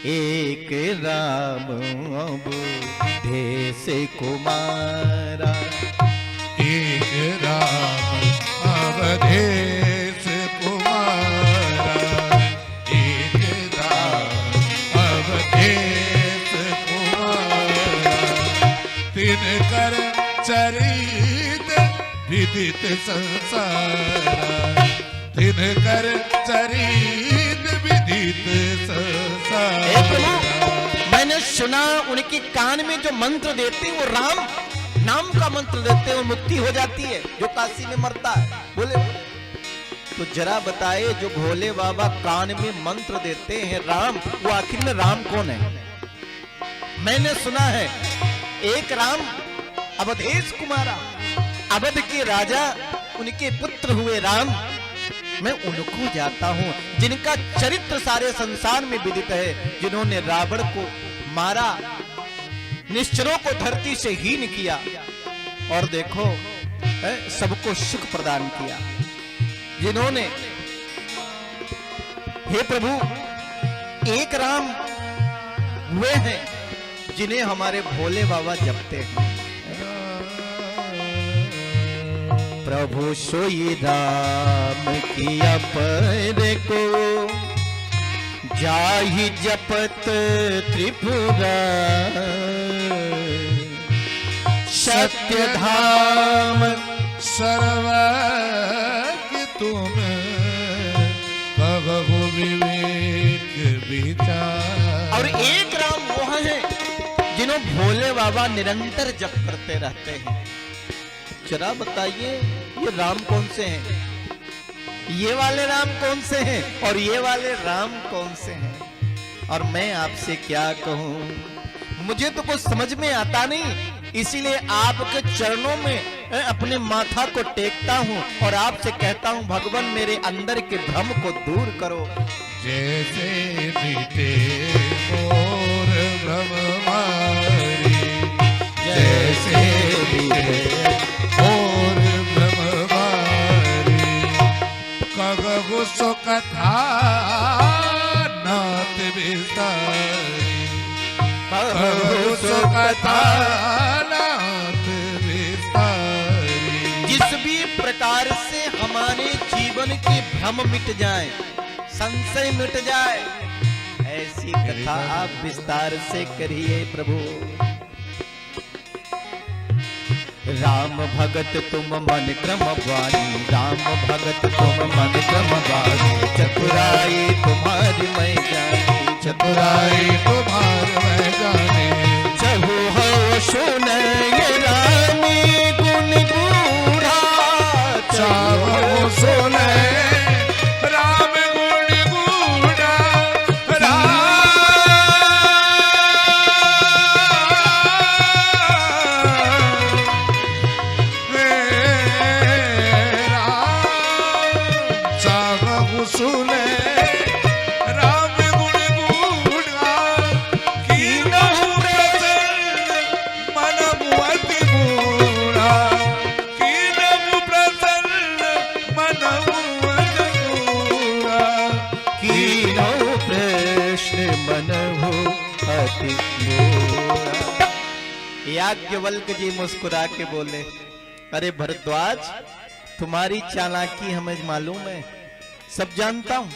एक राम अवधेश कुमारा, एक राम अवधेश कुमारा, एक राम अवधेश कुमारा, तिन कर चरित विदित संसारा, तिन कर चरित विदित संसारा। मैंने सुना उनके कान में जो मंत्र देते वो राम नाम का मंत्र देते हैं, मुक्ति हो जाती है जो काशी में मरता है। बोले तो जरा बताए, जो भोले बाबा कान में मंत्र देते हैं राम, वो आखिर में राम कौन है? मैंने सुना है एक राम अवधेश कुमारा, अवध के राजा उनके पुत्र हुए राम। मैं उनको जाता हूं जिनका चरित्र सारे संसार में विदित है, जिन्होंने रावण को मारा, निश्चरों को धरती से हीन किया और देखो सबको सुख प्रदान किया, जिन्होंने हे प्रभु एक राम वे हैं जिन्हें हमारे भोले बाबा जपते हैं। प्रभु सोई राम की अपर को जाहि जपत त्रिपुरा, सत्य धाम सर्वज्ञ तुम कबहु विवेक विचार। और एक राम वो है जिन्हों भोले बाबा निरंतर जप करते रहते हैं। जरा बताइए ये राम कौन से हैं? ये वाले राम कौन से हैं और ये वाले राम कौन से हैं? और मैं आपसे क्या कहूं, मुझे तो कुछ समझ में आता नहीं, इसीलिए आपके चरणों में अपने माथा को टेकता हूं और आपसे कहता हूं भगवान मेरे अंदर के भ्रम को दूर करो। जैसे बीते मोर ब्रह्मवारी, जैसे बीते मोर ब्रह्मवारी, कबहु सो कथा नाथ विस्तारी, कबहु सो कथा नाथ विस्तारी। जिस भी प्रकार से हमारे जीवन के भ्रम मिट जाए, संशय मिट जाए, ऐसी कथा आप विस्तार से करिए प्रभु। राम भगत तुम मन क्रम वाणी, राम भगत तुम मन क्रम वाणी, चतुराई तुम्हारी मैं जानी, चतुराई तुम्हारी मैं जानी। चहु हो सुन ये रामी गुण गूढ़ा, चाहो सुने राम गुण गूढ़ा, चाहो सुने राम गुण गूढ़ा, कीनहु प्रसन्न मन मुअति मूढ़ा, कीनहु प्रसन्न मन मुअति मूढ़ा, कीनहु प्रश्न मनहु अति मूढ़ा। याज्ञवल्क्य जी मुस्कुरा के बोले, अरे भरद्वाज तुम्हारी चालाकी हमें मालूम है, सब जानता हूं,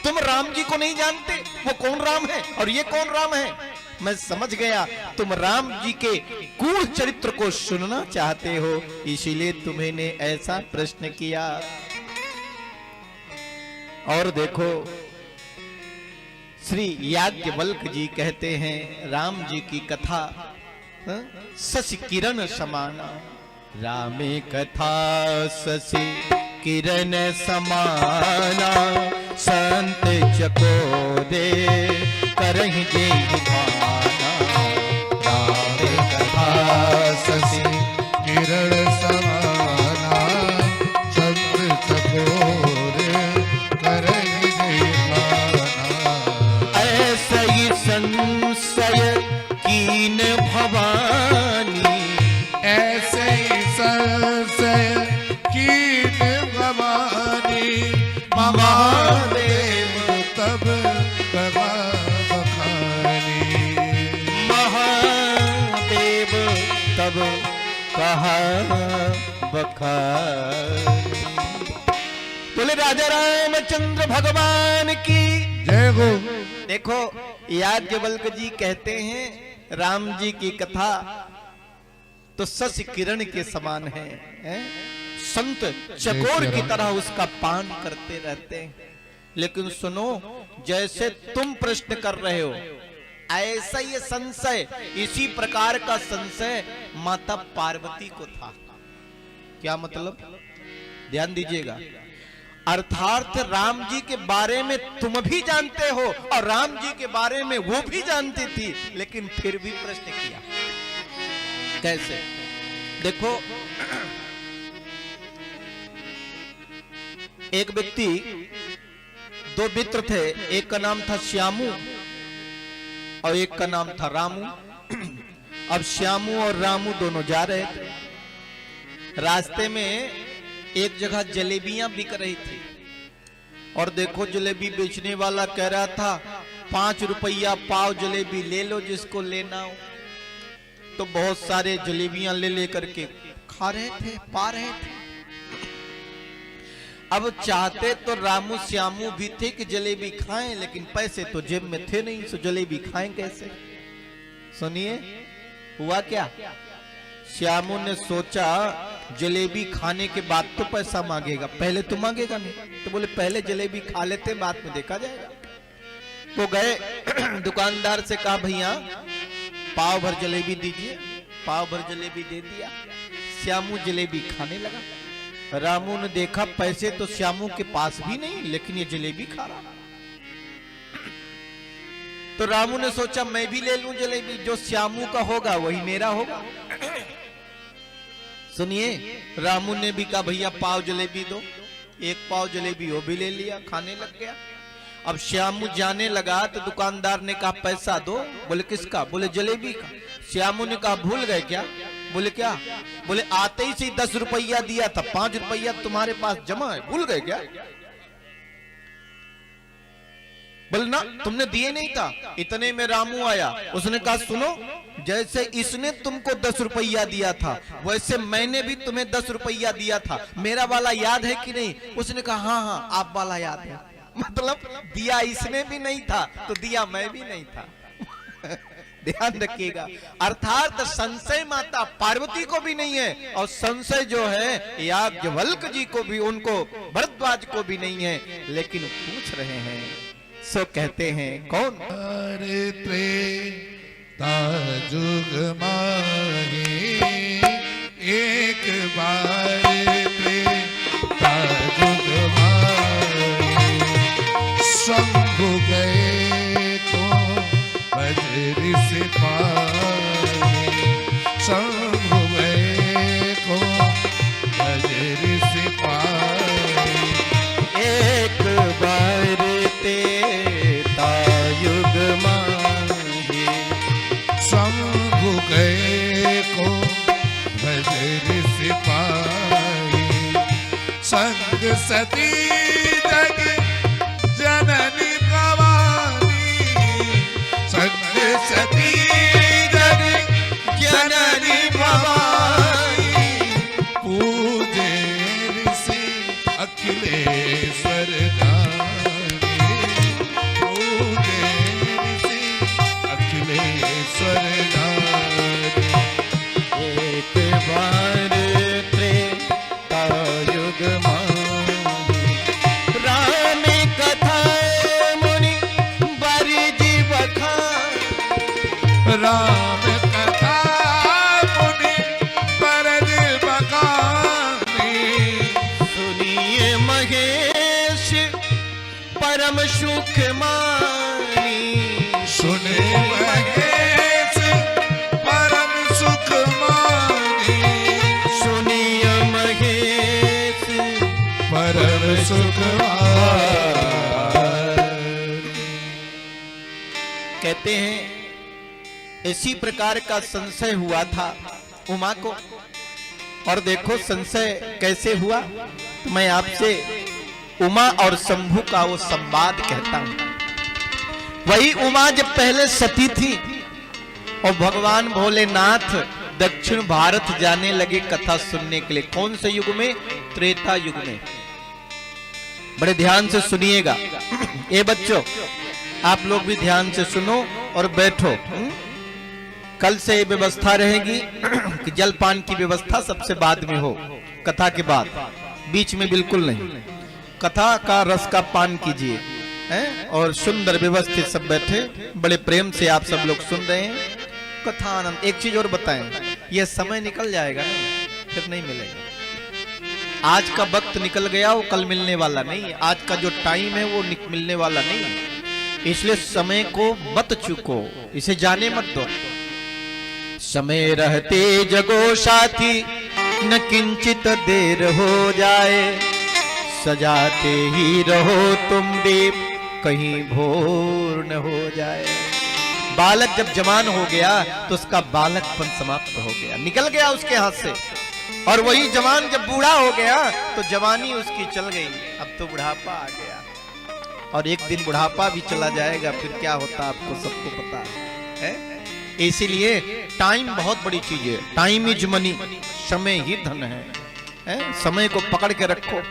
तुम राम जी को नहीं जानते, वो कौन राम है और ये कौन राम है। मैं समझ गया तुम राम जी के गूढ़ चरित्र को सुनना चाहते हो, इसीलिए तुम्हें ने ऐसा प्रश्न किया। और देखो श्री याज्ञवल्क्य जी कहते हैं राम जी की कथा शशि किरण समाना, रामे कथा शशि किरण समाना, संत चकोरे करहि जेहि भाना, रामे कथा शशि किरण समाना, संत चकोरे करहि जेहि भाना। ऐसे ही संशय कीन भवानी, ऐसे ही संशय कीन भवानी, महादेव तब कहा बखानी। कहा बखानी। बोले राजा रामचंद्र भगवान की जय हो। देखो याज्ञवल्क्य जी कहते हैं राम जी की कथा तो शशि किरण के समान है, संत चकोर की तरह उसका पान करते रहते हैं। लेकिन सुनो, जैसे तुम प्रश्न कर रहे हो ऐसा ये संशय, इसी प्रकार का संशय माता पार्वती को था। क्या मतलब? ध्यान दीजिएगा। अर्थात राम जी के बारे में तुम भी जानते हो और राम जी के बारे में वो भी जानती थी, लेकिन फिर भी प्रश्न किया। कैसे? देखो, एक व्यक्ति, दो मित्र थे, एक का नाम था श्यामू और एक का नाम था रामू। अब श्यामू और रामू दोनों जा रहे थे। रास्ते में एक जगह जलेबियां बिक रही थी और देखो जलेबी बेचने वाला कह रहा था 5 रुपया पाव जलेबी ले लो जिसको लेना हो। तो बहुत सारे जलेबियां ले लेकर के खा रहे थे, पा रहे थे। अब चाहते तो रामू श्यामू भी थे कि जलेबी खाएं, लेकिन पैसे तो जेब में थे नहीं, सो जलेबी खाएं कैसे? सुनिए हुआ क्या। श्यामू ने सोचा जलेबी खाने के बाद तो पैसा मांगेगा, पहले तो मांगेगा नहीं। तो बोले पहले जलेबी खा लेते, बाद में देखा जाएगा। तो गए दुकानदार से कहा भैया पाव भर जलेबी दीजिए। पाव भर जलेबी दे दिया। श्यामू जलेबी खाने लगा। रामू ने देखा पैसे तो श्यामू के पास भी नहीं, लेकिन ये जलेबी खा रहा। तो रामू ने सोचा मैं भी ले लूं जलेबी, जो श्यामू का होगा वही मेरा होगा। सुनिए, रामू ने भी कहा भैया पाव जलेबी दो। एक पाव जलेबी वो भी ले लिया, खाने लग गया। अब श्यामू जाने लगा तो दुकानदार ने कहा पैसा दो। बोले किसका? बोले जलेबी का। श्यामू ने कहा भूल गए क्या? बोले क्या? बोले आते ही से 10 रुपया दिया था, 5 रुपया तुम्हारे पास जमा है, भूल गए क्या? बोले ना तुमने दिए नहीं था। इतने में रामू आया, उसने कहा सुनो, जैसे इसने तुमको 10 रुपया दिया था वैसे मैंने भी तुम्हें 10 रुपया दिया था, मेरा वाला याद है कि नहीं? उसने कहा हाँ हाँ आप वाला याद है। मतलब दिया इसने भी नहीं था तो दिया मैं भी नहीं था। ध्यान रखिएगा। अर्थात संशय माता पार्वती को भी नहीं है और संशय जो है याज्ञवल्क्य जी को भी, उनको भरद्वाज को भी नहीं है, लेकिन पूछ रहे हैं। सो कहते हैं कौन? जुग माही एक बार जुग माही शंभु गए तो बजरी से पाए, शंभु गए को बजरी से पाए। एक बार तेता युग माही शंभु गए को बजरी से पाए। संग सती जग जननी भवानी, संग सती जग जननी भवानी। पूजे ऋषि अखिलेश्वर दानी, पूजे ऋषि अखिलेश्वर दानी। एक बार त्रेता युग माही राम कथा मुनि बरिजी बखान। राम कथा मुनि बरज बखानी। सुनिए महेश परम सुख मानी। सुने महेश परम सुख मानी। सुनिए महेश परम सुख मानी। कहते हैं इसी प्रकार का संशय हुआ था उमा को। और देखो संशय कैसे हुआ, तो मैं आपसे उमा और शंभु का वो संवाद कहता हूं। वही उमा जब पहले सती थी और भगवान भोलेनाथ दक्षिण भारत जाने लगे कथा सुनने के लिए। कौन से युग में? त्रेता युग में। बड़े ध्यान से सुनिएगा। ए बच्चों, आप लोग भी ध्यान से सुनो और बैठो। कल से ये व्यवस्था रहेगी कि जलपान की व्यवस्था सबसे बाद में हो, कथा के बाद, बीच में बिल्कुल नहीं। कथा का रस का पान कीजिए, हैं? और सुंदर व्यवस्थित सब बैठे, बड़े प्रेम से आप सब लोग सुन रहे हैं कथा आनंद। एक चीज और बताएं, ये समय निकल जाएगा ना, फिर नहीं मिलेगा। आज का वक्त निकल गया, वो कल मिलने वाला नहीं है। आज का जो टाइम है वो मिलने वाला नहीं है। इसलिए समय को मत चूको, इसे जाने मत दो। समय रहते जगो साथी, न किंचित देर हो जाए। सजाते ही रहो तुम दीप, कहीं भोर न हो जाए। बालक जब जवान हो गया तो उसका बालकपन समाप्त हो गया, निकल गया उसके हाथ से। और वही जवान जब बूढ़ा हो गया तो जवानी उसकी चल गई, अब तो बुढ़ापा आ गया। और एक दिन बुढ़ापा भी चला जाएगा, फिर क्या होता आपको सबको पता है। इसीलिए टाइम बहुत बड़ी चीज है। टाइम इज मनी, समय ही धन है। समय को पकड़ के रखो।